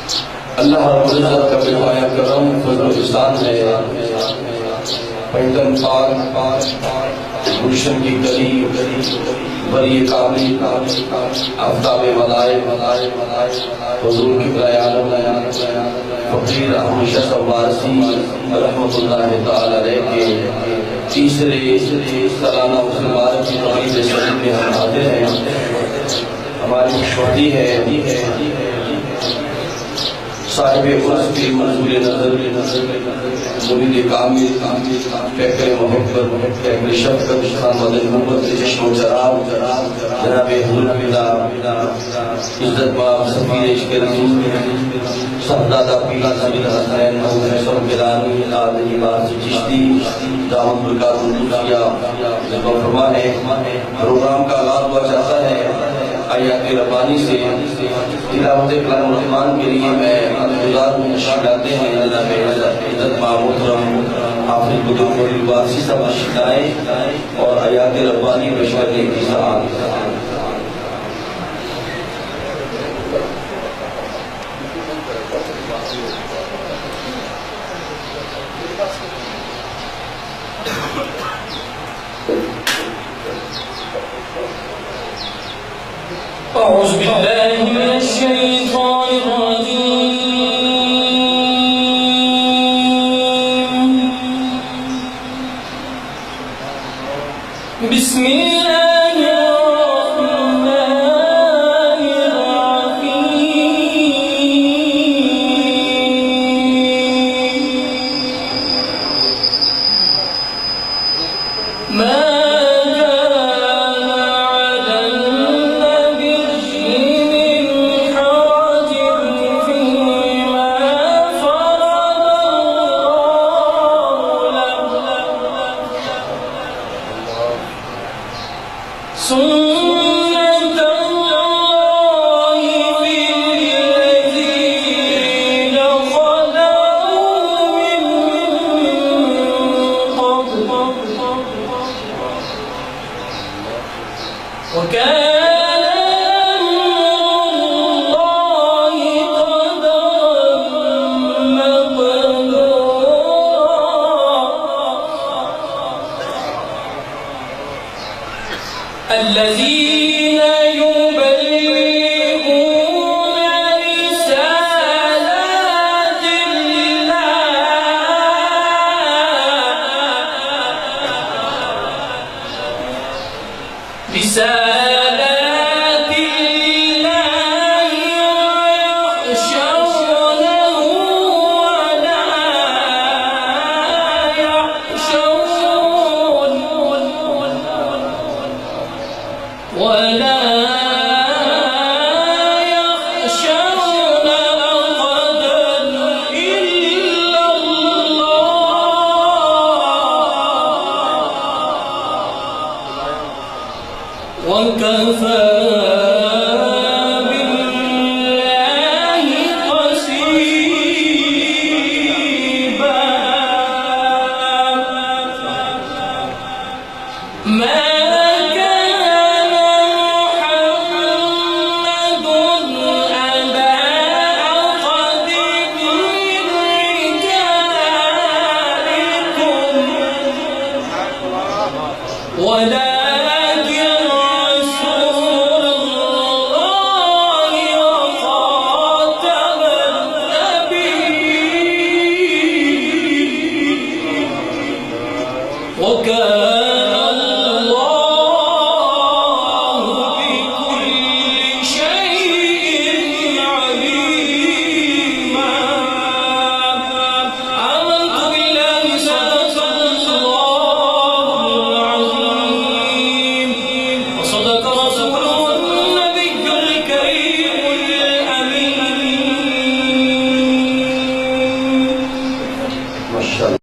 अल्लाह रब्बुल इज्जत का बेपाया करम फज़ल एहसान है। पैगंबर पाक गुलशन की गली बरी काबली आफ्ताब मलाए हुजूर की बयान फकीर अहमद शाह वारसी रहमतुल्लाह तआला अलैह के तीसरे सालाना मुबारक की तकरीब शरीफ में हम हाजिर हैं। हमारी खुशबदी है साहिब उर्स की मंजूर नजर मुरीद कामिल फैक्टर मोहब्बत फैक्टर शफ़क़त खान मदन मोहब्बत चश्मो चराग जनाब इज्जत बाब सफीर इश्क़ रसूल साहबजादा पीर नबी हसनैन महमूद हसन गिलानी आदमी बासी चिश्ती दामद बरकातुल दूसिया फरमा है। प्रोग्राम का आगाज़ हुआ चाहता है आयत रब्बानी से। तिलावत कलाम रहमान के लिए मैं गुज़ार में शिकाते हैं जनाब इज्जत मोहतरम हाफिज़ बुजुर्ग वारसी साहब शिकाए और आयत रब्बानी पेश करने की सआदत। أعوذ بالله من الشيطان الرجيم بسم الله الرحمن الرحيم ما الذين يبلغون رسالات الله ويخشونه ولا يخشون أحدا إلا الله وكفى بالله حسيبا. ولكن رسول الله وخاتم النبيين وكان الله بكل شيء عليما. آمنت بالله صدق الله العظيم وصدق رسوله